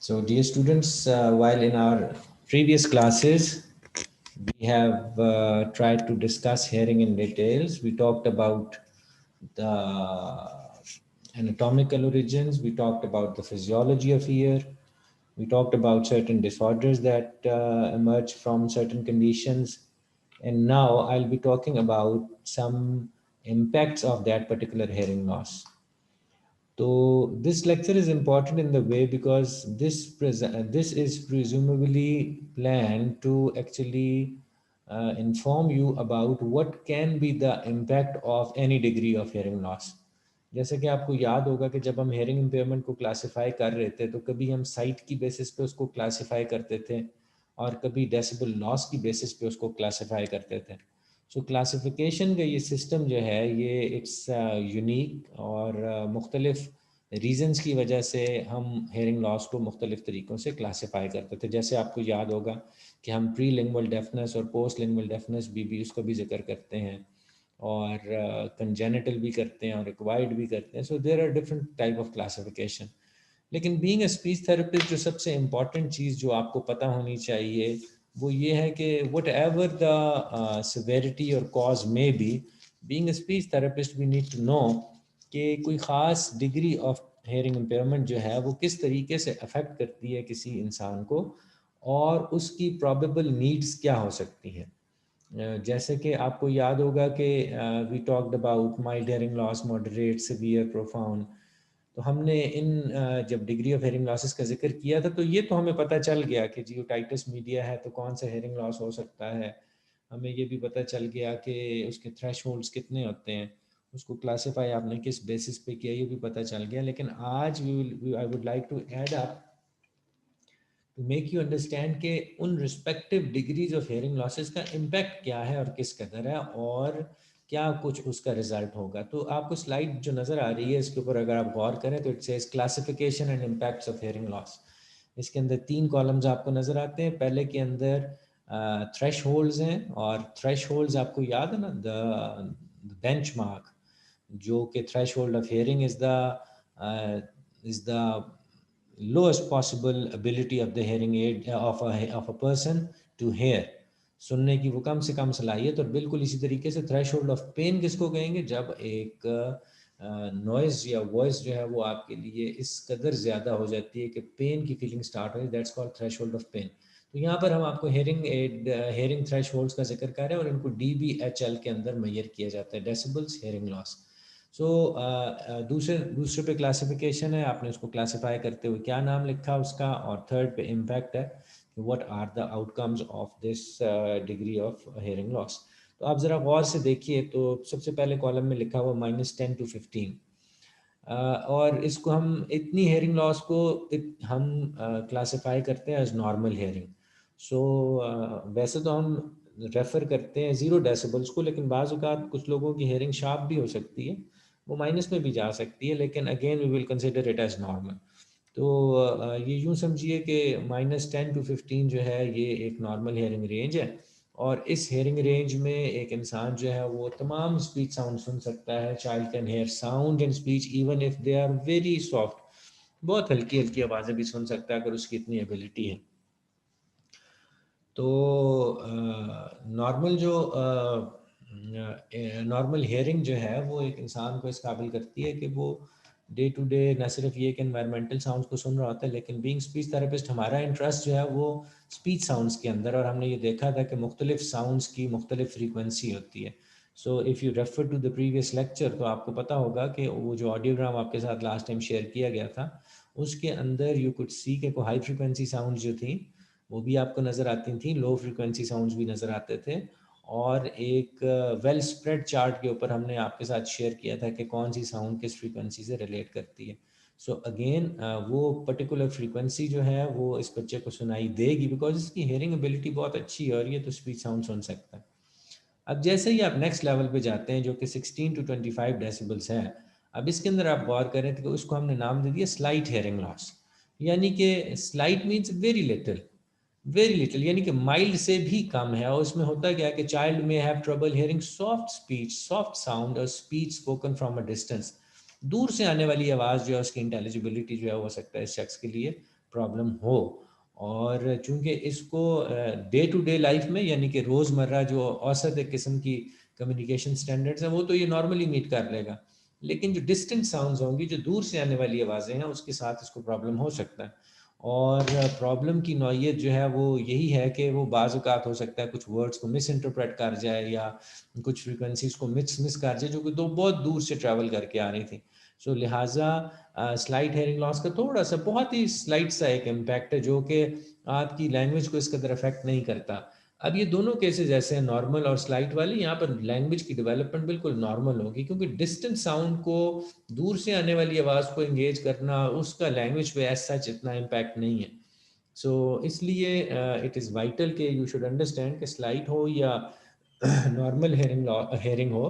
So, dear students, while in our previous classes, we have tried to discuss hearing in details. We talked about the anatomical origins, we talked about the physiology of ear, we talked about certain disorders that emerge from certain conditions, and now I'll be talking about some impacts of that particular hearing loss. So this lecture is important in the way because this is presumably planned to actually inform you about what can be the impact of any degree of hearing loss. जैसे कि आपको याद होगा कि जब हम hearing impairment को classify कर रहे थे तो कभी हम साइट की बेसिस पे उसको क्लासिफाई करते थे और कभी डेसिबल लॉस की बेसिस पे उसको क्लासिफाई करते थे. सो क्लासिफिकेशन का ये सिस्टम जो है ये इट्स यूनिक और मुख्तलिफ रीजंस की वजह से हम हेयरिंग लॉस को मुख्तलिफ तरीक़ों से क्लासिफाई करते थे. जैसे आपको याद होगा कि हम प्री लिंगुअल डेफनेस और पोस्ट लिंगुअल डेफनेस भी उसका भी जिक्र करते हैं और कंजेनिटल भी करते हैं और एक्वायर्ड भी करते हैं. So there are different type of classification. लेकिन बीइंग अ स्पीच थेरेपिस्ट जो सबसे इम्पॉर्टेंट चीज़ जो आपको पता होनी चाहिए वो ये है कि वट एवर द सिवेरिटी और cause may be, being a speech therapist we need to know कि कोई ख़ास डिग्री ऑफ हेयरिंग इम्पेयरमेंट जो है वो किस तरीके से अफेक्ट करती है किसी इंसान को और उसकी प्रॉबेबल नीड्स क्या हो सकती हैं. जैसे कि आपको याद होगा कि we talked about mild hearing loss, moderate, severe, profound. तो हमने जब डिग्री ऑफ हेयरिंग लॉसेस का जिक्र किया था तो ये तो हमें पता चल गया कि जियोटाइटिस मीडिया है तो कौन सा हेयरिंग लॉस हो सकता है. हमें ये भी पता चल गया कि उसके थ्रेशहोल्ड्स कितने होते हैं, उसको क्लासिफाई आपने किस बेसिस पे किया ये भी पता चल गया. लेकिन आज I would like to add up to make you understand कि उन respective degrees of hearing losses का इम्पैक्ट क्या है और किस कदर है और क्या कुछ उसका रिजल्ट होगा. तो आपको स्लाइड जो नज़र आ रही है इसके ऊपर अगर आप गौर करें तो it says classification and impacts of hearing loss. इसके अंदर 3 कॉलम्स आपको नज़र आते हैं. पहले के अंदर थ्रेश होल्ड्स हैं और थ्रेश होल्ड्स आपको याद है ना, द बेंच मार्क जो कि threshold of hearing is the lowest possible ability of the hearing aid of a person to hear. सुनने की वो कम से कम सलाहियत. और बिल्कुल इसी तरीके से थ्रेशोल्ड ऑफ पेन किसको कहेंगे, जब एक नॉइज़ या वॉइस जो है वो आपके लिए इस कदर ज़्यादा हो जाती है कि पेन की फीलिंग स्टार्ट हो, that's called threshold of pain. तो यहाँ पर हम आपको हेयरिंग थ्रेशोल्ड्स का जिक्र कर रहे हैं और इनको DBHL के अंदर मेजर किया जाता है, डेसिबल्स हेयरिंग लॉस. सो दूसरे पे क्लासिफिकेशन है, आपने उसको क्लासिफाई करते हुए क्या नाम लिखा उसका, और थर्ड पे इम्पैक्ट है कि what are the outcomes of this degree of hearing loss. तो आप ज़रा गौर से देखिए तो सबसे पहले कॉलम में लिखा हुआ -10 to 15. और इसको हम इतनी हेयरिंग लॉस को हम क्लासिफाई करते हैं एज नॉर्मल हेयरिंग. सो वैसे तो हम रेफ़र करते हैं 0 डेसिबल्स को, लेकिन बाज़ औक़ात कुछ लोगों की हेयरिंग शार्प भी हो सकती है, वो माइनस में भी जा सकती है, लेकिन again we will consider it as normal. तो ये यूँ समझिए कि -10 to 15 जो है ये एक नॉर्मल हेयरिंग रेंज है. और इस हेयरिंग रेंज में एक इंसान जो है वो तमाम स्पीच साउंड सुन सकता है. Child can hear sound in speech even if they are very soft. बहुत हल्की हल्की आवाज़ें भी सुन सकता है अगर उसकी इतनी एबिलिटी है. तो नॉर्मल हेयरिंग जो है वो एक इंसान को इस काबिल करती है कि वो डे टू डे न सिर्फ ये कि एनवायरमेंटल साउंड्स को सुन रहा होता है, लेकिन बीइंग स्पीच थेरेपिस्ट हमारा इंटरेस्ट जो है वो स्पीच साउंड्स के अंदर, और हमने ये देखा था कि मुख्तलिफ साउंड्स की मुख्तलिफ फ्रीक्वेंसी होती है. So if you refer to the previous lecture तो आपको पता होगा कि वो जो ऑडियोग्राम आपके साथ लास्ट टाइम शेयर किया गया था उसके अंदर यू कुड सी के हाई फ्रीक्वेंसी साउंड जो थी वो भी आपको नज़र आती थी, लो फ्रीक्वेंसी साउंड्स भी नज़र आते थे. और एक वेल स्प्रेड चार्ट के ऊपर हमने आपके साथ शेयर किया था कि कौन सी साउंड किस फ्रीक्वेंसी से रिलेट करती है. सो अगेन वो पर्टिकुलर फ्रीक्वेंसी जो है वो इस बच्चे को सुनाई देगी बिकॉज इसकी हेयरिंग एबिलिटी बहुत अच्छी है और ये तो स्पीच साउंड सुन सकता है. अब जैसे ही आप नेक्स्ट लेवल पे जाते हैं जो कि 16 to 25 डेसिबल्स है, अब इसके अंदर आप गौर करें तो उसको हमने नाम दे दिया स्लाइट हेयरिंग लॉस. यानी कि स्लाइट मीन्स वेरी लिटिल, यानी कि माइल्ड से भी कम है. और उसमें होता क्या है कि चाइल्ड में have trouble hearing soft speech, soft sound और speech spoken from a distance. दूर से आने वाली आवाज़ जो है उसकी इंटेलिजिबिलिटी जो है हो सकता है इस शख्स के लिए प्रॉब्लम हो। और चूंकि इसको डे टू डे लाइफ में, यानी कि रोज़मर्रा जो औसत एक किस्म की कम्युनिकेशन स्टैंडर्ड्स हैं, वो तो ये नॉर्मली मीट कर लेगा, लेकिन जो डिस्टेंट साउंड्स होंगी, जो दूर से आने वाली आवाज़ें हैं, उसके साथ इसको प्रॉब्लम हो सकता है। और प्रॉब्लम की नौइयत जो है वो यही है कि वो बाज़ औक़ात हो सकता है कुछ वर्ड्स को मिस इंटरप्रेट कर जाए, या कुछ फ्रीक्वेंसीज को मिस कर जाए, जो कि तो बहुत दूर से ट्रैवल करके आ रही थी। सो लिहाजा स्लाइट हेयरिंग लॉस का थोड़ा सा, बहुत ही स्लाइट सा एक इम्पैक्ट है, जो कि आपकी लैंग्वेज को इस कदर अफेक्ट नहीं करता। अब ये दोनों केसेस ऐसे हैं, नॉर्मल और स्लाइट वाले, यहाँ पर लैंग्वेज की डेवलपमेंट बिल्कुल नॉर्मल होगी, क्योंकि डिस्टेंट साउंड को, दूर से आने वाली आवाज़ को एंगेज करना, उसका लैंग्वेज पे एज सच इतना इम्पैक्ट नहीं है। सो इसलिए इट इज़ वाइटल कि यू शुड अंडरस्टैंड कि स्लाइट हो या नॉर्मल हेयरिंग हो,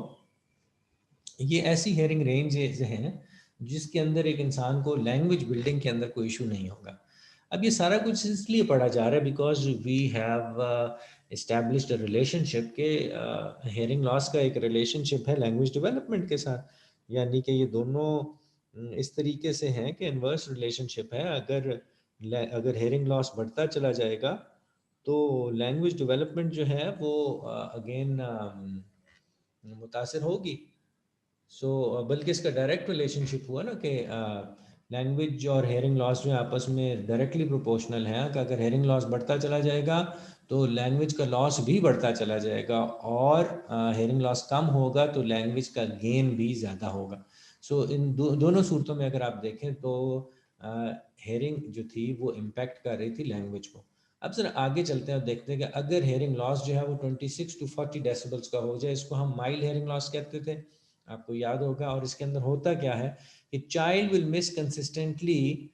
ये ऐसी हेयरिंग रेंज हैं जिसके अंदर एक इंसान को लैंग्वेज बिल्डिंग के अंदर कोई इशू नहीं होगा। अब ये सारा कुछ इसलिए पढ़ा जा रहा है because we have established a relationship के, हेयरिंग लॉस का एक रिलेशनशिप है लैंग्वेज डेवलपमेंट के साथ, यानी कि ये दोनों इस तरीके से हैं कि इनवर्स रिलेशनशिप है। अगर हेयरिंग लॉस बढ़ता चला जाएगा तो लैंग्वेज डेवलपमेंट जो है वो अगेन मुतासर होगी। बल्कि इसका डायरेक्ट रिलेशनशिप हुआ ना कि लैंग्वेज और हेयरिंग लॉस जो है आपस में डायरेक्टली प्रोपोर्शनल है, कि अगर हेयरिंग लॉस बढ़ता चला जाएगा तो लैंग्वेज का लॉस भी बढ़ता चला जाएगा, और हेयरिंग लॉस कम होगा तो लैंग्वेज का गेन भी ज़्यादा होगा। इन दोनों सूरतों में अगर आप देखें तो हेयरिंग जो थी वो इम्पैक्ट कर रही थी लैंग्वेज को। अब सर आगे चलते हैं और देखते हैं कि अगर हेयरिंग लॉस जो है वो 26 टू 40 डेसिबल्स का हो जाए, इसको हम माइल्ड हेयरिंग लॉस कहते थे, आपको याद होगा। और इसके अंदर होता क्या है कि child will miss consistently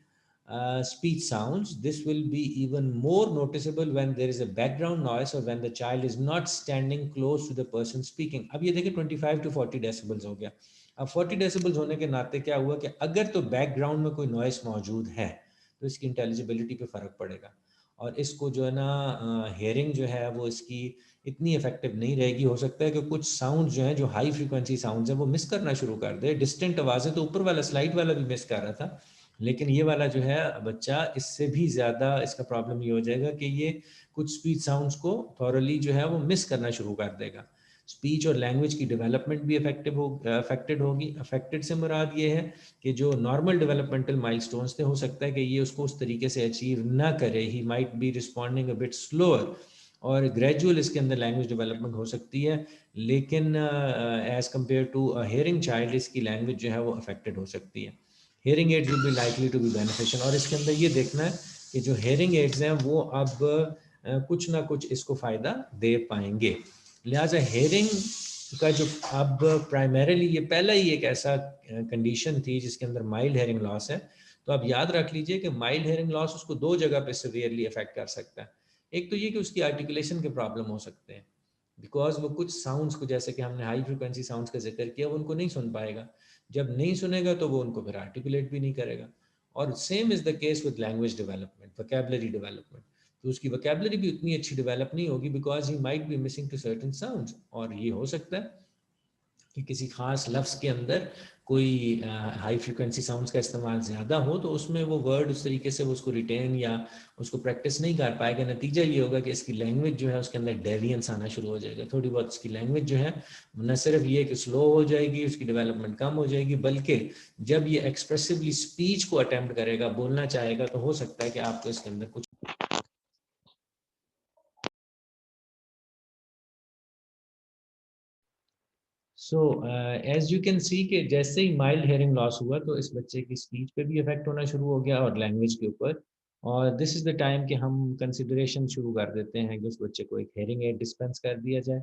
speech sounds. This will be even more noticeable when there is a background noise or when the child is not standing close to the person speaking. अब ये देखिए 25 to 40 डेसिबल्स हो गया। अब 40 decibels होने के नाते क्या हुआ कि अगर तो बैकग्राउंड में कोई नॉइस मौजूद है तो इसकी इंटेलिजिबिलिटी पे फ़र्क पड़ेगा, और इसको जो है ना हेयरिंग जो है वो इसकी इतनी इफेक्टिव नहीं रहेगी। हो सकता है कि कुछ साउंड जो हैं, जो हाई फ्रीक्वेंसी साउंड्स हैं, वो मिस करना शुरू कर दे। डिस्टेंट आवाज़ें तो ऊपर वाला स्लाइड वाला भी मिस कर रहा था, लेकिन ये वाला जो है बच्चा, इससे भी ज़्यादा इसका प्रॉब्लम ये हो जाएगा कि ये कुछ स्पीच साउंड्स को थॉरली जो है वो मिस करना शुरू कर देगा। स्पीच और लैंग्वेज की डेवलपमेंट भी अफेक्टेड होगी। अफेक्टेड से मुराद ये है कि जो नॉर्मल डेवलपमेंटल माइलस्टोन्स थे, हो सकता है कि ये उसको उस तरीके से अचीव ना करे। He might be responding a bit slower, और ग्रेजुअल इसके अंदर लैंग्वेज डेवलपमेंट हो सकती है, लेकिन as compare to a hearing child इसकी लैंग्वेज जो है वो अफेक्टेड हो सकती है। Hearing aids will be likely to be beneficial, और इसके अंदर ये देखना है कि जो हेयरिंग एड्स हैं वो अब कुछ ना कुछ इसको फ़ायदा दे पाएंगे। लिहाजा हेयरिंग का जो अब प्राइमरीली, ये पहला ही एक ऐसा कंडीशन थी जिसके अंदर माइल्ड हेयरिंग लॉस है। तो आप याद रख लीजिए कि माइल्ड हेयरिंग लॉस उसको दो जगह पे सीवियरली अफेक्ट कर सकता है। एक तो ये कि उसकी आर्टिकुलेशन के प्रॉब्लम हो सकते हैं, बिकॉज वो कुछ साउंड्स को, जैसे कि हमने हाई फ्रिक्वेंसी साउंड्स का जिक्र किया, वो उनको नहीं सुन पाएगा। जब नहीं सुनेगा तो वो उनको फिर आर्टिकुलेट भी नहीं करेगा। और same is the case with language development, vocabulary development. तो उसकी वोकैबुलरी भी उतनी अच्छी डेवलप नहीं होगी, because he might be missing to certain sounds. और ये हो सकता है कि किसी खास लफ्ज़ के अंदर कोई हाई फ्रिक्वेंसी साउंड्स का इस्तेमाल ज़्यादा हो, तो उसमें वो वर्ड उस तरीके से वो उसको रिटेन या उसको प्रैक्टिस नहीं कर पाएगा। नतीजा ये होगा कि इसकी लैंग्वेज जो है उसके अंदर डेवियंस आना शुरू हो जाएगा। थोड़ी बहुत इसकी लैंग्वेज जो है न सिर्फ ये कि स्लो हो जाएगी, उसकी डेवलपमेंट कम हो जाएगी, बल्कि जब ये एक्सप्रेसिवली स्पीच को अटैम्प्ट करेगा, बोलना चाहेगा, तो हो सकता है कि आपको इसके अंदर कुछ so as you can see कि जैसे ही माइल्ड हेयरिंग लॉस हुआ तो इस बच्चे की स्पीच पे भी इफेक्ट होना शुरू हो गया और लैंग्वेज के ऊपर। और दिस इज़ द टाइम कि हम कंसिडरेशन शुरू कर देते हैं कि उस बच्चे को एक हेयरिंग एड डिस्पेंस कर दिया जाए,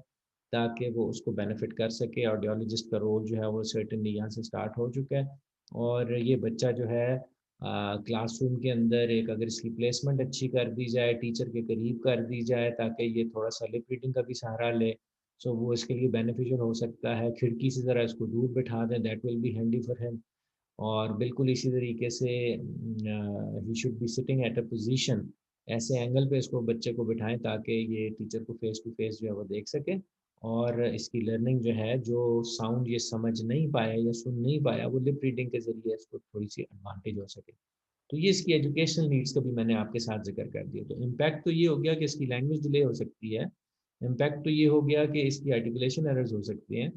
ताकि वो उसको बेनिफिट कर सके। ऑडियोलॉजिस्ट का रोल जो है वो सर्टेनली यहाँ से स्टार्ट हो चुका है। और ये बच्चा जो है क्लासरूम के अंदर, एक अगर इसकी प्लेसमेंट अच्छी कर दी जाए, टीचर के करीब कर दी जाए, ताकि ये थोड़ा सा लिप रीडिंग का भी सहारा ले, सो वो इसके लिए बेनिफिशियल हो सकता है। खिड़की से ज़रा इसको दूर बिठा दें, that will be handy for him. और बिल्कुल इसी तरीके से he should be sitting at a position, ऐसे एंगल पे इसको, बच्चे को बिठाएं, ताकि ये टीचर को फेस टू फेस जो है वो देख सके। और इसकी लर्निंग जो है, जो साउंड ये समझ नहीं पाया या सुन नहीं पाया, वो लिप रीडिंग के ज़रिए इसको थोड़ी सी एडवांटेज हो सके। तो ये इसकी एजुकेशनल नीड्स का भी मैंने आपके साथ जिक्र कर दिया। तो इम्पैक्ट तो ये हो गया कि इसकी लैंग्वेज डिले हो सकती है, इम्पैक्ट तो ये हो गया कि इसकी आर्टिकुलेशन एरर्स हो सकती हैं,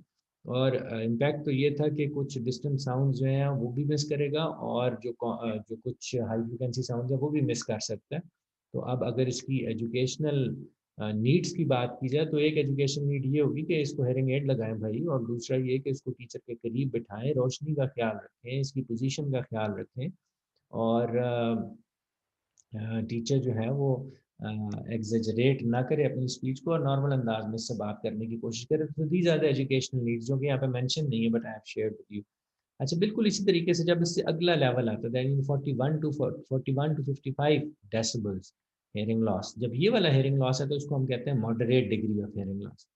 और इम्पैक्ट तो ये था कि कुछ डिस्टेंट साउंड जो हैं वो भी मिस करेगा, और जो कुछ हाई फ्रिक्वेंसी साउंड है वो भी मिस कर सकता है। तो अब अगर इसकी एजुकेशनल नीड्स की बात की जाए, तो एक एजुकेशन नीड ये होगी कि इसको हेयरिंग एड लगाएं भाई, और दूसरा ये कि इसको टीचर के करीब बिठाएं, रोशनी का ख्याल रखें, इसकी पोजीशन का ख्याल रखें, और टीचर जो है वो एग्जेजरेट ना करे अपनी स्पीच को, और नॉर्मल अंदाज में इससे बात करने की कोशिश करे। तो दी ज़्यादा एजुकेशनल नीड्स जो कि यहाँ पे मेंशन नहीं है, but I have shared with you. अच्छा, बिल्कुल इसी तरीके से जब इससे अगला लेवल आता है, that 41 to 55 decibels hearing loss, जब ये वाला हेयरिंग लॉस है तो उसको हम कहते हैं moderate degree of hearing loss.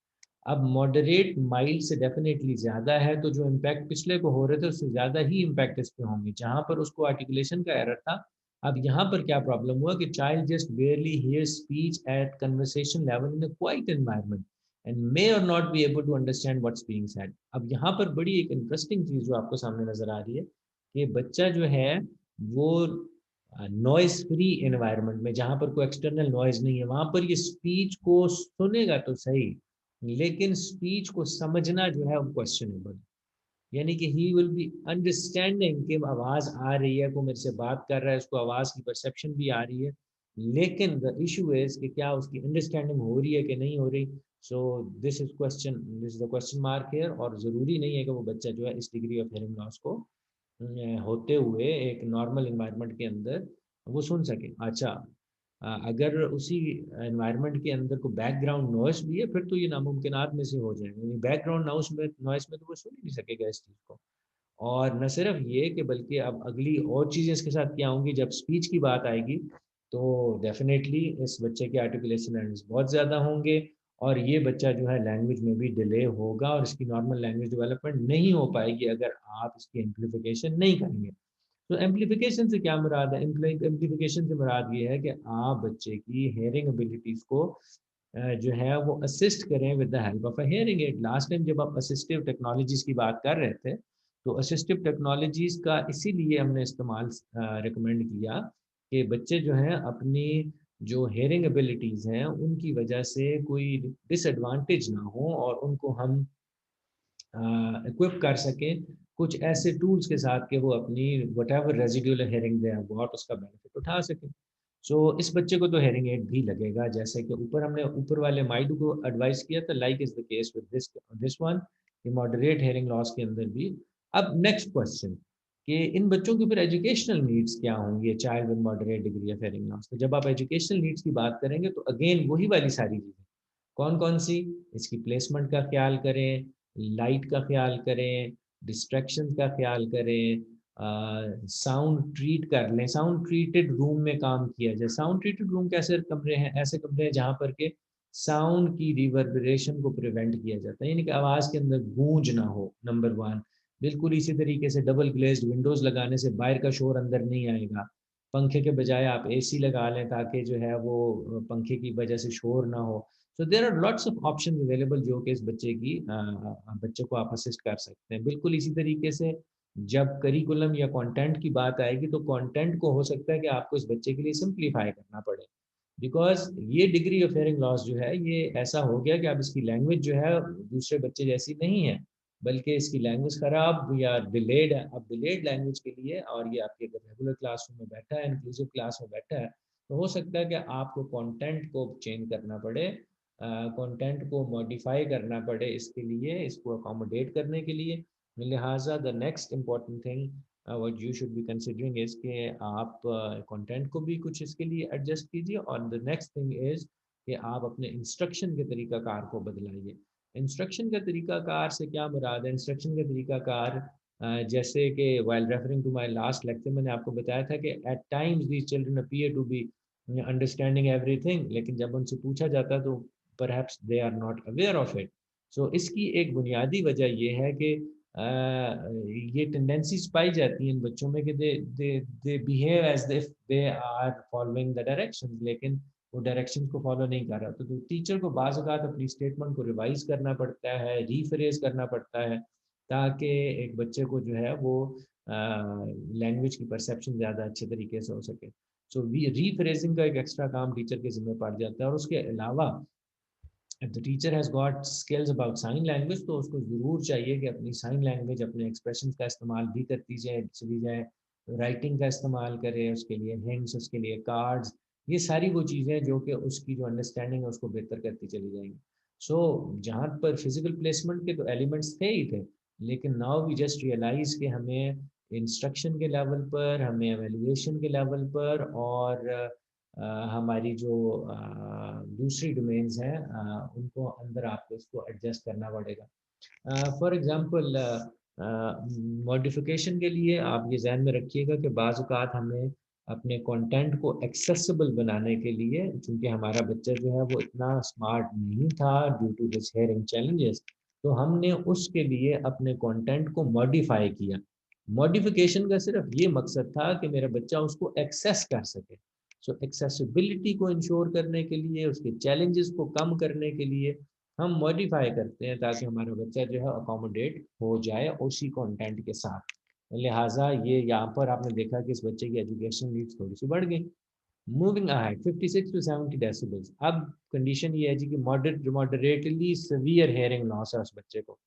अब मॉडरेट माइल्ड से डेफिनेटली ज़्यादा है, तो जो इम्पैक्ट पिछले को हो रहे थे उससे ज़्यादा ही इम्पैक्ट इस पे होंगे। जहाँ पर उसको आर्टिकुलेशन का एरर था, अब यहाँ पर क्या प्रॉब्लम हुआ कि child just barely hear speech at conversation level in a quiet environment and may और not be able to understand what's being said. अब यहाँ पर बड़ी एक इंटरेस्टिंग चीज़ जो आपको सामने नज़र आ रही है कि बच्चा जो है वो नॉइज फ्री एनवायरनमेंट में, जहाँ पर कोई एक्सटर्नल नॉइज नहीं है, वहाँ पर ये स्पीच को सुनेगा तो सही, लेकिन स्पीच को समझना जो है वो क्वेश्चनेबल। यानी कि ही विल बी अंडरस्टैंडिंग कि आवाज़ आ रही है, को मेरे से बात कर रहा है, उसको आवाज़ की परसेप्शन भी आ रही है, लेकिन द इशू इज़ कि क्या उसकी अंडरस्टैंडिंग हो रही है कि नहीं हो रही। So this is the question mark here, और ज़रूरी नहीं है कि वो बच्चा जो है इस डिग्री ऑफ हेयरिंग लॉस को होते हुए एक नॉर्मल इन्वायरमेंट के अंदर वो सुन सके। अच्छा, अगर उसी एनवायरनमेंट के अंदर को बैकग्राउंड नॉइस भी है, फिर तो ये नामुमकिनात में से हो जाएगा। बैकग्राउंड नॉइस में तो वो सुन ही नहीं सकेगा इस चीज़ को। और न सिर्फ ये कि बल्कि अब अगली और चीज़ें इसके साथ क्या होंगी, जब स्पीच की बात आएगी तो डेफिनेटली इस बच्चे के आर्टिकुलेशन एरर्स बहुत ज़्यादा होंगे, और ये बच्चा जो है लैंग्वेज में भी डिले होगा, और इसकी नॉर्मल लैंग्वेज डेवलपमेंट नहीं हो पाएगी अगर आप इसकी एम्प्लीफिकेशन नहीं करेंगे। तो एम्प्लीफिकेशन से क्या मुराद है? एम्प्लीफिकेशन से मुराद ये है कि आप बच्चे की हेयरिंग एबिलिटीज़ को जो है वो असिस्ट करें with the help of a hearing aid. Last time जब आप असिस्टिव टेक्नोलॉजीज़ की बात कर रहे थे, तो असिस्टिव टेक्नोलॉजीज़ का इसीलिए हमने इस्तेमाल रिकमेंड किया कि बच्चे जो हैं अपनी जो हियरिंग एबिलिटीज़ हैं उनकी वजह से कोई डिसएडवांटेज ना हो, और उनको हम इक्विप कर सकें कुछ ऐसे टूल्स के साथ कि वो अपनी whatever residual hearing they have got उसका बेनिफिट उठा सकें। सो इस बच्चे को तो हेयरिंग एड भी लगेगा, जैसे कि ऊपर हमने ऊपर वाले माइडू को एडवाइस किया था, like is the case with this one, कि मॉडरेट हेयरिंग लॉस के अंदर भी। अब नेक्स्ट क्वेश्चन कि इन बच्चों की फिर एजुकेशनल नीड्स क्या होंगी, child with moderate degree of hearing loss. तो जब आप एजुकेशनल नीड्स की बात करेंगे तो अगेन वही वाली सारी चीज़ें, कौन-कौन सी? इसकी प्लेसमेंट का ख़्याल करें, लाइट का ख़्याल करें, डिस्ट्रैक्शन का ख़्याल करें, साउंड ट्रीट कर लें, साउंड ट्रीटेड रूम में काम किया जाए। साउंड ट्रीटेड रूम कैसे कमरे हैं? ऐसे कमरे हैं जहाँ पर के साउंड की रिवर्बरेशन को प्रिवेंट किया जाता है, यानी कि आवाज़ के अंदर गूंज ना हो, नंबर 1। बिल्कुल इसी तरीके से डबल ग्लेज़्ड विंडोज़ लगाने से बाहर का शोर अंदर नहीं आएगा। पंखे के बजाय आप एसी लगा लें ताकि जो है वो पंखे की वजह से शोर ना हो। So there are lots of option available जो कि इस बच्चे को आप असिस्ट कर सकते हैं। बिल्कुल इसी तरीके से जब करिकुलम या कंटेंट की बात आएगी, तो कंटेंट को हो सकता है कि आपको इस बच्चे के लिए सिंप्लीफाई करना पड़े, बिकॉज़ ये डिग्री ऑफ हियरिंग लॉस जो है ये ऐसा हो गया कि अब इसकी लैंग्वेज जो है दूसरे बच्चे जैसी नहीं है, बल्कि इसकी लैंग्वेज खराब या डिलेड है। अब डिलेड लैंग्वेज के लिए, और ये आपके अगर रेगुलर क्लासरूम में बैठा है, इंक्लूसिव क्लास में बैठा है, तो हो सकता है कि आपको कंटेंट को चेंज करना पड़े, कंटेंट को मॉडिफाई करना पड़े इसके लिए, इसको अकोमोडेट करने के लिए। लिहाजा the next important thing what you should be considering is कि आप कंटेंट को भी कुछ इसके लिए एडजस्ट कीजिए, और द नेक्स्ट थिंग इज़ कि आप अपने इंस्ट्रक्शन के तरीक़ाकार को बदलाइए। इंस्ट्रक्शन का तरीक़ाकार से क्या मुराद है? इंस्ट्रक्शन का तरीक़ाकार जैसे कि while referring to my last lecture मैंने आपको बताया था कि at times these children appear to be understanding everything, लेकिन जब उनसे पूछा जाता तो perhaps they are not aware of it. So इसकी एक बुनियादी वजह ये है कि ये टेंडेंसीज पाई जाती हैं इन बच्चों में कि they behave as if they are following the directions, लेकिन वो डायरेक्शंस को फॉलो नहीं कर रहा। तो टीचर को बाज़ औक़ात अपनी स्टेटमेंट को रिवाइज़ करना पड़ता है, रीफ्रेज़ करना पड़ता है, ताकि एक बच्चे को जो है वो लैंग्वेज की परसेप्शन ज़्यादा अच्छे तरीके से हो सके। सो रीफ्रेजिंग का एक एक्स्ट्रा काम टीचर के ज़िम्मे पड़ जाता है। और उसके अलावा if the teacher has got skills about sign language, तो उसको ज़रूर चाहिए कि अपनी साइन लैंग्वेज, अपने एक्सप्रेशंस का इस्तेमाल भी करती जाए, चली जाए, राइटिंग का इस्तेमाल करे, उसके लिए हिंट्स, उसके लिए कार्ड्स, ये सारी वो चीज़ें जो कि उसकी जो अंडरस्टैंडिंग है उसको बेहतर करती चली जाएंगी। सो जहाँ पर फिजिकल प्लेसमेंट के तो एलिमेंट्स थे ही थे, लेकिन नाउ वी जस्ट रियलाइज कि हमें इंस्ट्रक्शन के लेवल पर, हमें एवेल्युएशन के लेवल पर, और हमारी जो दूसरी डोमेन्स हैं, उनको अंदर आपको इसको एडजस्ट करना पड़ेगा। फॉर एग्ज़ाम्पल मॉडिफिकेशन के लिए आप ये ज़हन में रखिएगा कि बाज़ औक़ात हमें अपने कंटेंट को एक्सेसिबल बनाने के लिए, चूँकि हमारा बच्चा जो है वो इतना स्मार्ट नहीं था due to his hearing challenges, तो हमने उसके लिए अपने कंटेंट को मॉडिफ़ाई किया। मॉडिफ़िकेशन का सिर्फ़ ये मकसद था कि मेरा बच्चा उसको एक्सेस कर सके। सो एक्सेसिबिलिटी को इंश्योर करने के लिए, उसके चैलेंजेस को कम करने के लिए हम मॉडिफाई करते हैं ताकि हमारा बच्चा जो है अकोमोडेट हो जाए उसी कंटेंट के साथ। लिहाजा ये यहाँ पर आपने देखा कि इस बच्चे की एजुकेशन नीड्स थोड़ी सी बढ़ गई। Moving ahead 56 to 70 decibels. अब कंडीशन ये है जी कि मॉडरेटली सीवियर हियरिंग लॉस है उस बच्चे को,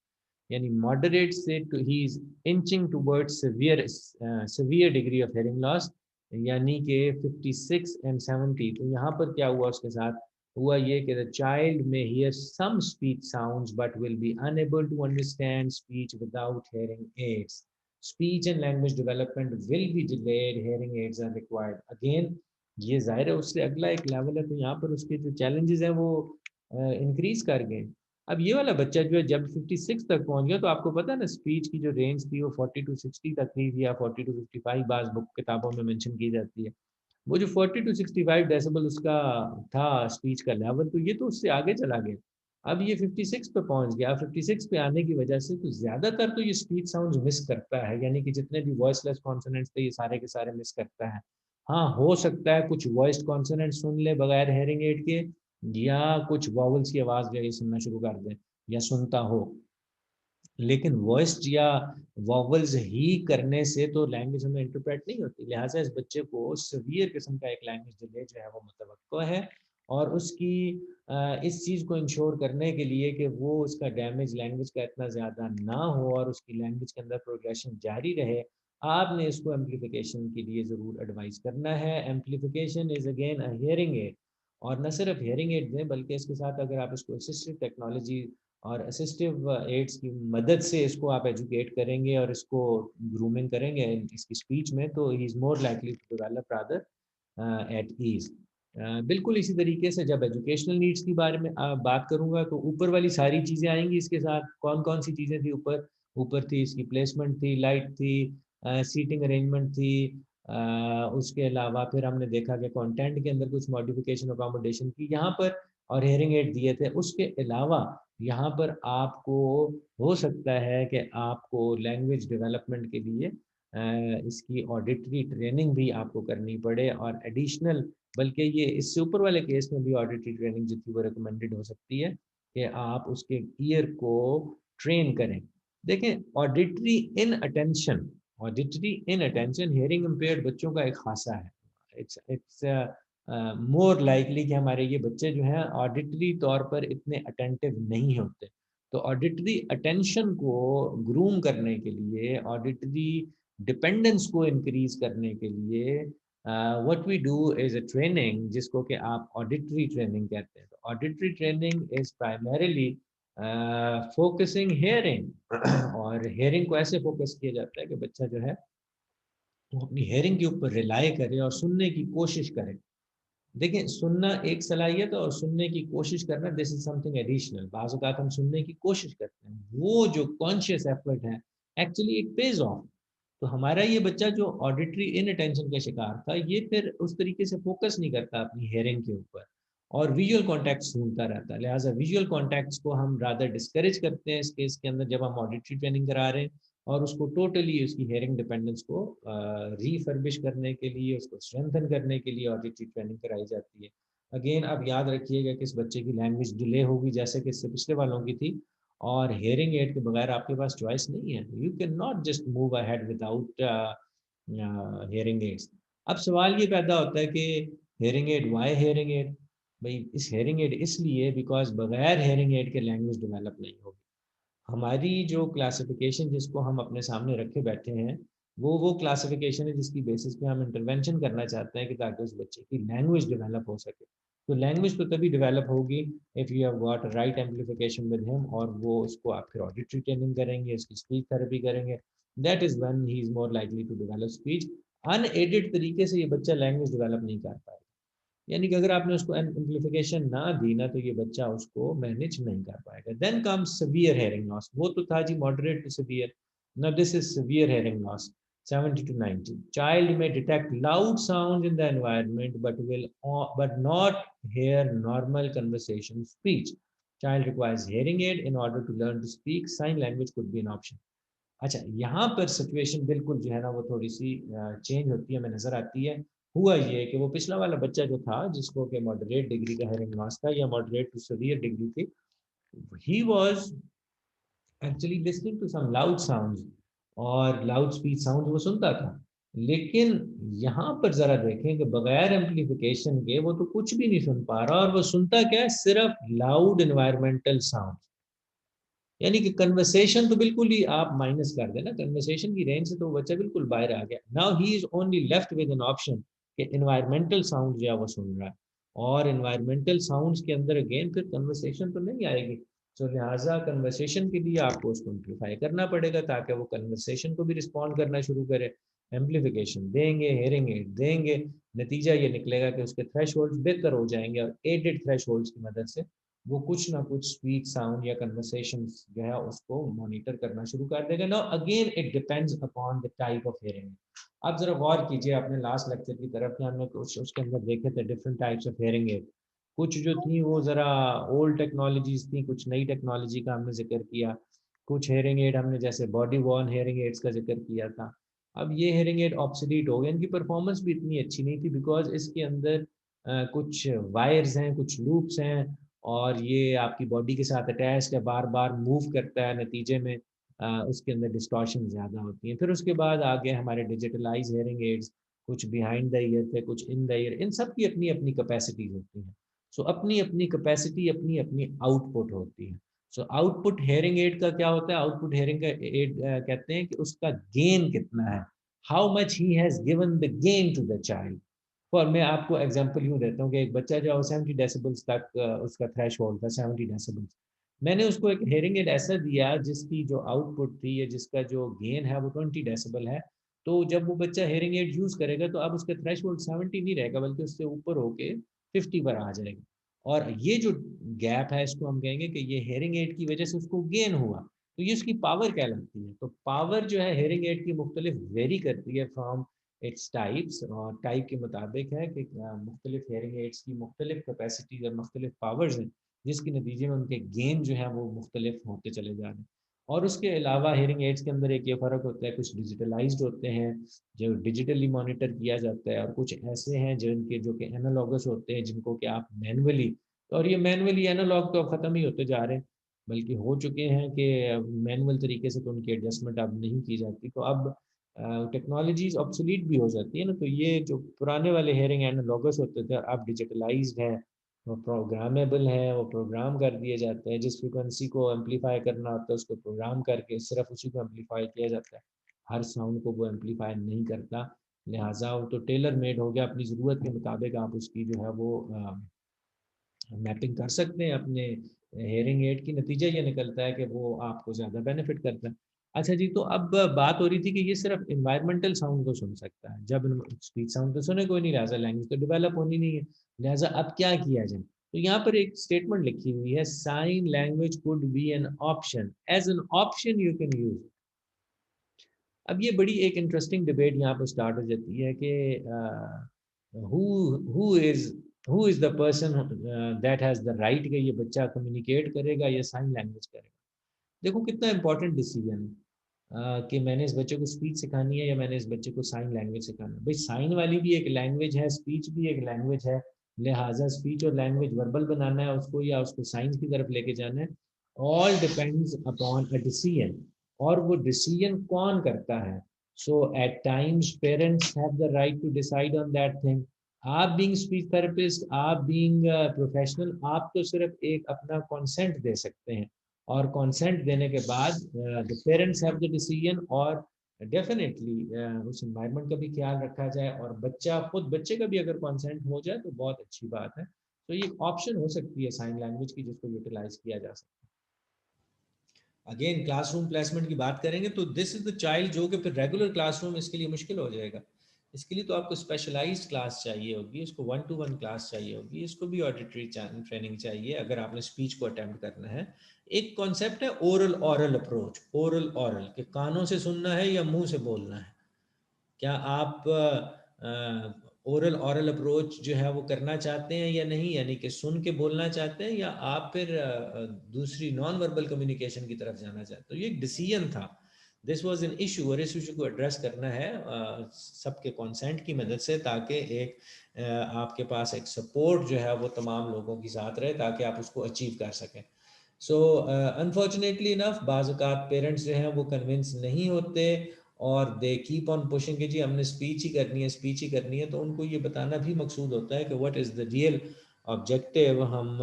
यानी मॉडरेट से to he is inching towards severe degree of hearing loss, यानी कि 56 एंड 70। तो यहाँ पर क्या हुआ उसके साथ? हुआ ये कि the child may hear some speech sounds but will be unable to understand speech without hearing aids. Speech and language development will be delayed, hearing aids are required. Again ये जाहिर है उससे अगला एक लेवल है, तो यहाँ पर उसके जो चैलेंजेस हैं वो इंक्रीज कर गए। अब ये वाला बच्चा जो है जब 56 तक पहुंच गया, तो आपको पता है ना स्पीच की जो रेंज थी वो 40 टू 60 तक थी, या 40 टू 55 बाज बुक किताबों में मेंशन की जाती है। वो जो 40 टू 65 डेसिबल उसका था स्पीच का लेवल, तो ये तो उससे आगे चला गया। अब ये 56 पे पहुंच गया। 56 पे आने की वजह से तो ज्यादातर तो ये स्पीच साउंड मिस करता है, यानी कि जितने भी वॉइसलेस कॉन्सोनेंट्स थे ये सारे के सारे मिस करता है। हाँ, हो सकता है कुछ वॉइस्ड कॉन्सोनेंट सुन ले बगैर हेयरिंग एड के, या कुछ वॉवल्स की आवाज जो है ये सुनना शुरू कर दे या सुनता हो, लेकिन वॉइस्ड या वॉवल्स ही करने से तो लैंग्वेज हमें इंटरप्रेट नहीं होती। लिहाजा इस बच्चे को सीवियर किस्म का एक लैंग्वेज डिले जो है वो मुतवक्को है। और उसकी इस चीज़ को इंश्योर करने के लिए कि वो उसका डैमेज लैंग्वेज का इतना ज़्यादा ना हो और उसकी लैंग्वेज के अंदर प्रोग्रेशन जारी रहे, आपने इसको एम्पलीफिकेशन के लिए ज़रूर एडवाइस करना है। Amplification is again a hearing aid, और न सिर्फ हियरिंग एड दें बल्कि इसके साथ अगर आप इसको असिस्टिव टेक्नोलॉजी और असिस्टिव एड्स की मदद से इसको आप एजुकेट करेंगे और इसको ग्रूमिंग करेंगे इसकी स्पीच में, तो he is more likely to develop rather at ease. बिल्कुल इसी तरीके से जब एजुकेशनल नीड्स की बारे में बात करूंगा तो ऊपर वाली सारी चीज़ें आएंगी इसके साथ। कौन कौन सी चीज़ें थी ऊपर? ऊपर थी इसकी प्लेसमेंट थी, लाइट थी, सीटिंग अरेंजमेंट थी, उसके अलावा फिर हमने देखा कि कंटेंट के अंदर कुछ मॉडिफिकेशन अकोमोडेशन की यहाँ पर, और हेयरिंग एड दिए थे। उसके अलावा यहाँ पर आपको हो सकता है कि आपको लैंग्वेज डेवलपमेंट के लिए इसकी ऑडिटरी ट्रेनिंग भी आपको करनी पड़े, और एडिशनल, बल्कि ये इससे ऊपर वाले केस में भी ऑडिटरी ट्रेनिंग जो थी वो रिकमेंडेड हो सकती है कि आप उसके ईयर को ट्रेन करें। देखें, ऑडिटरी इन अटेंशन हियरिंग इम्पेयर्ड बच्चों का एक खासा है। इट्स मोर लाइकली कि हमारे ये बच्चे जो हैं ऑडिटरी तौर पर इतने अटेंटिव नहीं होते। तो ऑडिटरी अटेंशन को ग्रूम करने के लिए, ऑडिटरी डिपेंडेंस को इंक्रीज करने के लिए, what we do is a training जिसको कि आप ऑडिटरी ट्रेनिंग कहते हैं। तो auditory training is primarily focusing hearing और हेयरिंग को ऐसे फोकस किया जाता है कि बच्चा जो है वो अपनी हेयरिंग के ऊपर रिलाई करे और सुनने की कोशिश करे। देखिए, सुनना एक सलाहियत और सुनने की कोशिश करना दिस इज समथिंग एडिशनल। बाज़ औक़ात हम सुनने की कोशिश करते हैं, वो जो कॉन्शियस एफर्ट है एक्चुअली इट पेज ऑफ। तो हमारा ये बच्चा जो ऑडिटरी इनअटेंशन का शिकार था, ये फिर उस तरीके से फोकस नहीं करता अपनी हेयरिंग के ऊपर और विजुअल कॉन्टैक्ट ढूंढता रहता है। लिहाजा विजुअल कॉन्टैक्ट्स को हम रादर डिस्करेज करते हैं इस केस के अंदर जब हम ऑडिटरी ट्रेनिंग करा रहे हैं, और उसको टोटली उसकी हेयरिंग डिपेंडेंस को रीफर्बिश करने के लिए, उसको स्ट्रेंथन करने के लिए ऑडिटरी ट्रेनिंग कराई जाती है। अगेन आप याद रखिएगा कि इस बच्चे की लैंग्वेज डिले होगी जैसे कि इससे पिछले वालों की थी, और हेयरिंग एड के बगैर आपके पास चॉइस नहीं है। You can not just move ahead without hearing aids. अब सवाल ये पैदा होता है कि hearing aid, why hearing aid? भाई इस हेयरिंग एड इसलिए बिकॉज बगैर हेयरिंग एड के लैंग्वेज डेवलप नहीं होगी। हमारी जो क्लासिफिकेशन जिसको हम अपने सामने रखे बैठे हैं, वो क्लासिफिकेशन है जिसकी बेसिस पे हम इंटरवेंशन करना चाहते हैं कि ताकि उस बच्चे की लैंग्वेज डेवलप हो सके। तो लैंग्वेज तो तभी डेवलप होगी if you have got right amplification with him, और वो उसको आप फिर ऑडिटरी ट्रेनिंग करेंगे, उसकी स्पीच थेरेपी करेंगे, that is when he is more likely to develop speech. Unaided तरीके से ये बच्चा लैंग्वेज डेवलप नहीं कर पाएगा। यानी कि अगर आपने उसको एम्पलीफिकेशन ना दी ना, तो ये बच्चा उसको मैनेज नहीं कर पाएगा। Then comes severe hearing loss। वो तो था जी moderate to severe, now this is severe hearing loss, 70 to 90। child may detect loud sounds in the environment but not hear normal conversation speech। child requires hearing aid in order to learn to speak, sign language could be an option। अच्छा, यहाँ पर situation बिल्कुल जो है ना वो थोड़ी सी change होती है, हमें नजर आती है। हुआ ये कि वो पिछला वाला बच्चा जो था जिसको कि मॉडरेट डिग्री का हेयरिंग लॉस था या मॉडरेट टू सीवियर डिग्री थी, he was actually listening to some loud sounds, और लाउड स्पीच साउंड वो सुनता था। लेकिन यहाँ पर जरा देखें कि बगैर एम्पलीफिकेशन के वो तो कुछ भी नहीं सुन पा रहा, और वो सुनता क्या है, सिर्फ लाउड एनवायरमेंटल साउंड। यानी कि कन्वर्सेशन तो बिल्कुल ही आप माइनस कर देना, कन्वर्सेशन की रेंज से तो बच्चा बिल्कुल बाहर आ गया। Now he is only left with an option कि एनवायरमेंटल साउंड जो है वो सुन रहा है, और एनवायरमेंटल साउंड्स के अंदर अगेन फिर कन्वर्सेशन तो नहीं आएगी। तो लिहाजा कन्वर्सेशन के लिए आपको उसको एम्पलीफाई करना पड़ेगा ताकि वो कन्वर्सेशन को भी रिस्पॉन्ड करना शुरू करे। एम्पलीफिकेशन देंगे, हेयरिंग एड देंगे, नतीजा ये निकलेगा कि उसके थ्रेश बेहतर हो जाएंगे, और एडेड थ्रेश की मदद से वो कुछ ना कुछ स्पीच साउंड या कन्वर्सेशन जो है उसको मॉनिटर करना शुरू कर देगा। Now again it depends upon the type of hearing. आप जरा गौर कीजिए, आपने लास्ट लेक्चर की तरफ में हमने कुछ उसके अंदर देखे थे different types of hearing aid. कुछ जो थी वो ज़रा ओल्ड टेक्नोलॉजीज थी, कुछ नई टेक्नोलॉजी का हमने जिक्र किया। कुछ हेयरिंग एड हमने जैसे बॉडी वॉर्न हेयरिंग एड्स का जिक्र किया था। अब ये हेयरिंग एड ऑब्सोलीट हो गए, इनकी परफॉर्मेंस भी इतनी अच्छी नहीं थी बिकॉज इसके अंदर कुछ वायर्स हैं, कुछ लूप्स हैं, और ये आपकी बॉडी के साथ अटैच्ड है, बार बार मूव करता है, नतीजे में उसके अंदर डिस्टॉर्शन ज़्यादा होती हैं। फिर उसके बाद आगे हमारे डिजिटलाइज हेयरिंग एड्स, कुछ बिहाइंड द ईयर थे, कुछ इन द ईयर। इन सब की अपनी अपनी कैपेसिटीज होती हैं। सो अपनी अपनी कैपेसिटी, अपनी अपनी आउटपुट होती है। सो आउटपुट हेयरिंग एड का क्या होता है? आउटपुट हेयरिंग का एड कहते हैं कि उसका गेन कितना है, how much he has given the gain to the child. और मैं आपको एग्जांपल यूँ देता हूँ कि एक बच्चा जो है 70 डेसिबल्स तक उसका थ्रेशोल्ड था, 70 डेसिबल्स। मैंने उसको एक हेयरिंग एड ऐसा दिया जिसकी जो आउटपुट थी या जिसका जो गेन है वो 20 डेसिबल है। तो जब वो बच्चा हेयरिंग एड यूज़ करेगा तो अब उसका थ्रेशोल्ड 70 नहीं रहेगा, बल्कि उससे ऊपर होके 50 पर आ जाएगा। और ये जो गैप है इसको हम कहेंगे कि ये हेयरिंग एड की वजह से उसको गेन हुआ, तो ये उसकी पावर कहलाती है। तो पावर जो है हेयरिंग एड की मुख्तलिफ वेरी करती है फ्रॉम इट्स टाइप्स, और टाइप के मुताबिक है कि मुख्तलिफ हेयरिंग एड्स की मुख्तलिफ कैपेसिटीज और मुख्तलिफ पावर्स हैं, जिसके नतीजे में उनके गेन जो है वो मुख्तलिफ होते चले जा रहे हैं। और उसके अलावा हेयरिंग एड्स के अंदर एक ये फ़र्क होता है, कुछ डिजिटलाइज्ड होते हैं जो डिजिटली मॉनिटर किया जाता है, और कुछ ऐसे हैं जिनके जो कि एनालॉगस होते हैं जिनको कि आप मैनुअली, और ये मैनुअली एनालॉग तो ख़त्म ही होते जा रहे हैं, बल्कि हो चुके हैं कि मैनुअल तरीके से तो उनकी एडजस्टमेंट अब नहीं की जाती। तो अब टेक्नोलॉजीज ऑब्सोलीट भी हो जाती है ना। तो ये जो पुराने वाले हेयरिंग एनालॉगस होते थे अब डिजिटलाइज्ड है, वो प्रोग्रामेबल है, वो प्रोग्राम कर दिए जाते हैं। जिस फ्रिक्वेंसी को एम्पलीफाई करना होता है उसको प्रोग्राम करके सिर्फ उसी को एम्पलीफाई किया जाता है, हर साउंड को वो एम्पलीफाई नहीं करता। लिहाजा वो तो टेलर मेड हो गया, अपनी ज़रूरत के मुताबिक आप उसकी जो है वो मैपिंग कर सकते हैं अपने हेयरिंग एड की। नतीजा ये निकलता है कि वो आपको ज़्यादा बेनिफिट करता है। अच्छा जी, तो अब बात हो रही थी कि ये सिर्फ इन्वायरमेंटल साउंड को सुन सकता है, जब स्पीच साउंड तो सुने कोई नहीं, लिहाजा लैंग्वेज तो डेवलप होनी नहीं है। लिहाजा अब क्या किया जाए? तो यहाँ पर एक स्टेटमेंट लिखी हुई है, sign language could be an option, as an option you can use. अब ये बड़ी एक इंटरेस्टिंग डिबेट यहाँ पर स्टार्ट हो जाती है कि who who is who is the person that has the right कि ये बच्चा कम्युनिकेट करेगा या साइन लैंग्वेज करेगा। देखो कितना इंपॉर्टेंट डिसीजन है कि मैंने इस बच्चे को स्पीच सिखानी है या मैंने इस बच्चे को साइन लैंग्वेज सिखाना है। भाई साइन वाली भी एक लैंग्वेज है, स्पीच भी एक लैंग्वेज है। लिहाजा स्पीच और लैंग्वेज वर्बल बनाना है उसको या उसको साइंस की तरफ लेके जाना है, all depends upon a decision, और वो डिसीजन कौन करता है? So at times parents have the right to decide on that thing. आप बीइंग स्पीच थेरेपिस्ट, आप बीइंग प्रोफेशनल, आप तो सिर्फ एक अपना कंसेंट दे सकते हैं, और कंसेंट देने के बाद the parents have the decision. और डेफिनेटली उस एनवायरनमेंट का भी ख्याल रखा जाए, और बच्चा खुद, बच्चे का भी अगर कंसेंट हो जाए तो बहुत अच्छी बात है। तो ये ऑप्शन हो सकती है साइन लैंग्वेज की, जिसको यूटिलाइज किया जा सकता है। अगेन क्लासरूम प्लेसमेंट की बात करेंगे तो दिस इज द चाइल्ड जो कि फिर रेगुलर क्लासरूम इसके लिए मुश्किल हो जाएगा। इसके लिए तो आपको स्पेशलाइज्ड क्लास चाहिए होगी, इसको 1-to-1 क्लास चाहिए होगी, इसको भी ऑडिटरी ट्रेनिंग चाहिए अगर आपने स्पीच को अटेम्प्ट करना है। एक कॉन्सेप्ट है oral aural approach, oral aural के कानों से सुनना है या मुंह से बोलना है। क्या आप ओरल ऑरल अप्रोच जो है वो करना चाहते हैं या नहीं, यानी कि सुन के बोलना चाहते हैं, या आप फिर दूसरी नॉन वर्बल कम्युनिकेशन की तरफ जाना चाहते हैं? तो ये एक डिसीजन था, दिस वाज एन इशू, और इस इशू को एड्रेस करना है सबके कंसेंट की मदद से, ताकि एक आपके पास एक सपोर्ट जो है वो तमाम लोगों के साथ रहे, ताकि आप उसको अचीव कर सकें। सो अनफॉर्चुनेटली इनफ बाज़ पेरेंट्स जो हैं वो कन्विंस नहीं होते, और दे कीप ऑन पुशिंग कि जी हमने स्पीच ही करनी है, स्पीच ही करनी है। तो उनको ये बताना भी मकसूद होता है कि what is the real objective, हम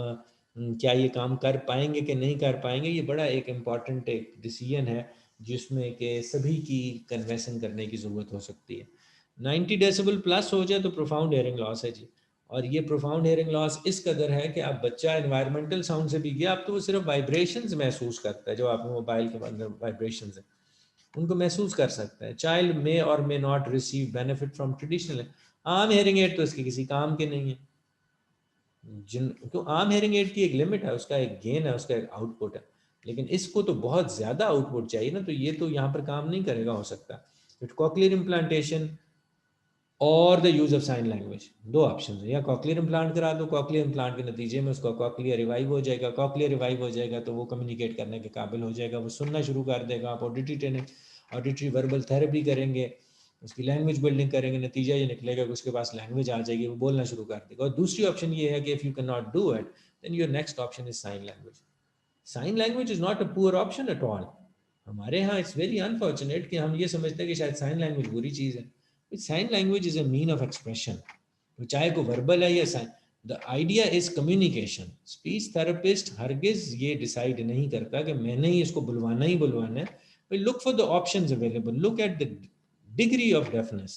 क्या ये काम कर पाएंगे कि नहीं कर पाएंगे। ये बड़ा एक इम्पॉर्टेंट एक डिसीजन है, जिसमें कि सभी की कन्वेंसन करने की ज़रूरत हो सकती है। 90 डेसिबल प्लस हो जाए तो प्रोफाउंड हेयरिंग लॉस है जी। और ये प्रोफाउंड हेयरिंग लॉस इस कदर है कि आप बच्चा एनवायरमेंटल साउंड से भी गया, अब तो वो सिर्फ वाइब्रेशंस महसूस करता है, जो आपके मोबाइल के अंदर वाइब्रेशंस है उनको महसूस कर सकता है। चाइल्ड मे और may not receive benefit from traditional. आम हेयरिंग एड तो इसके किसी काम के नहीं है। जिन तो आम हेयरिंग एड की एक लिमिट है, उसका एक गेन है, उसका एक आउटपुट है, लेकिन इसको तो बहुत ज़्यादा आउटपुट चाहिए ना, तो ये तो यहाँ पर काम नहीं करेगा हो सकता। इट कॉक्लियर इम्प्लांटेशन और the use of sine language, दो ऑप्शन है, या कॉक्लियर इम्प्लांट करा दो, कॉक्लियर इम्प्लांट के नतीजे में उसका कॉक्लियर रिवाइव हो जाएगा, कॉक्लियर रिवाइव हो जाएगा तो वो कम्युनिकेट करने के काबिल हो जाएगा, वो सुनना शुरू कर देगा। आप auditory training, auditory verbal therapy करेंगे, उसकी लैंग्वेज बिल्डिंग करेंगे, नतीजा ये निकलेगा कि उसके पास लैंग्वेज आ जाएगी, वो बोलना शुरू कर देगा। और दूसरी ऑप्शन ये है कि if you can not do it, then your next option is sign language. Sign language is not a poor option at all. हमारे यहाँ इट्स वेरी अनफॉर्चुनेट कि हम ये समझते हैं कि शायद साइन लैंग्वेज बुरी चीज़ है। Sign language is a mean of expression, चाहे को वर्बल है या sign, the idea is communication. Speech therapist हरगिज ये डिसाइड नहीं करता कि मैंने ही इसको बुलवाना ही बुलवाना है। But look for the options available, look at the degree of deafness,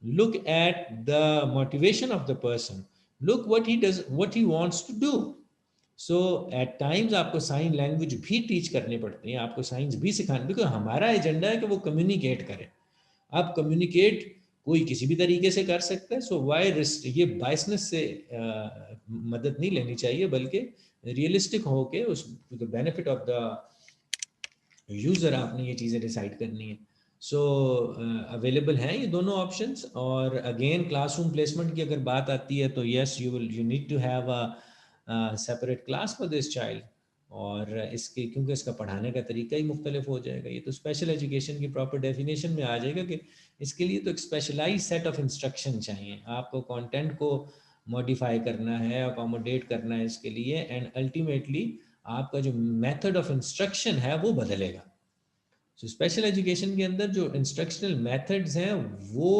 look at the motivation of the person, look what he does, what he wants to do. So at times आपको sign language भी teach करनी पड़ती है, आपको science भी सिखानी, because हमारा agenda है कि वो कम्युनिकेट करें। आप कम्युनिकेट कोई किसी भी तरीके से कर सकता है, सो वाई रिस्ट, ये बायसनेस से मदद नहीं लेनी चाहिए, बल्कि रियलिस्टिक होके उस बेनिफिट ऑफ द यूज़र आपने ये चीज़ें डिसाइड करनी है। सो अवेलेबल हैं ये दोनों ऑप्शंस। और अगेन क्लासरूम प्लेसमेंट की अगर बात आती है तो yes, you need to have a separate class for this child. और इसके क्योंकि इसका पढ़ाने का तरीका ही मुख्तलिफ हो जाएगा, ये तो स्पेशल एजुकेशन की प्रॉपर डेफिनेशन में आ जाएगा कि इसके लिए तो एक स्पेशलाइज सेट ऑफ इंस्ट्रक्शन चाहिए, आपको कंटेंट को मॉडिफाई करना है, अकोमोडेट करना है इसके लिए, एंड अल्टीमेटली आपका जो मेथड ऑफ इंस्ट्रक्शन है वो बदलेगा। सो स्पेशल एजुकेशन के अंदर जो इंस्ट्रक्शनल मेथड्स हैं वो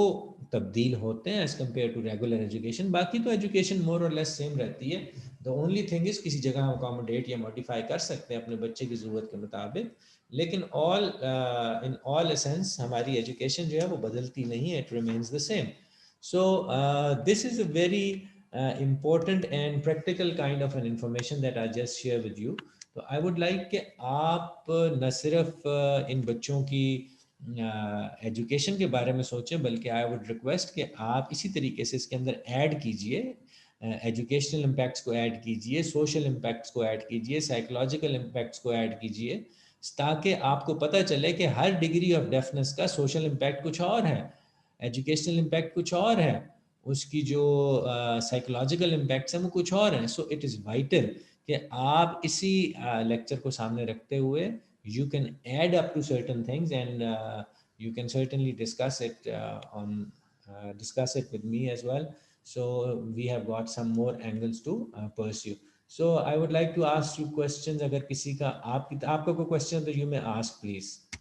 तब्दील होते हैं as compare to regular education. बाकी तो एजुकेशन मोर और लेस सेम रहती है। द ओनली थिंग इज किसी जगह हम अकोमोडेट या मॉडिफाई कर सकते हैं अपने बच्चे की ज़रूरत के मुताबिक, लेकिन ऑल इन ऑल एसेंस हमारी एजुकेशन जो है वो बदलती नहीं है, it remains the same. So this is a very important and practical kind of an information that I just share with you. तो आई वुड लाइक कि आप न सिर्फ इन बच्चों की एजुकेशन के बारे में सोचें, बल्कि आई वुड रिक्वेस्ट कि आप इसी तरीके से इसके अंदर ऐड कीजिए, एजुकेशनल इम्पैक्ट्स को ऐड कीजिए, सोशल इम्पैक्ट्स को ऐड कीजिए, साइकोलॉजिकल इम्पैक्ट्स को ऐड कीजिए, ताकि आपको पता चले कि हर डिग्री ऑफ डेफनेस का सोशल इम्पैक्ट कुछ और है, एजुकेशनल इम्पैक्ट कुछ और है, उसकी जो साइकोलॉजिकल इम्पैक्ट्स हैं वो कुछ और हैं। सो इट इज़ वाइटल कि आप इसी लेक्चर को सामने रखते हुए you can add up to certain things, and you can certainly discuss it discuss it with me as well. So we have got some more angles to pursue. So I would like to ask you questions. अगर किसी का आपका कोई question तो you may ask please.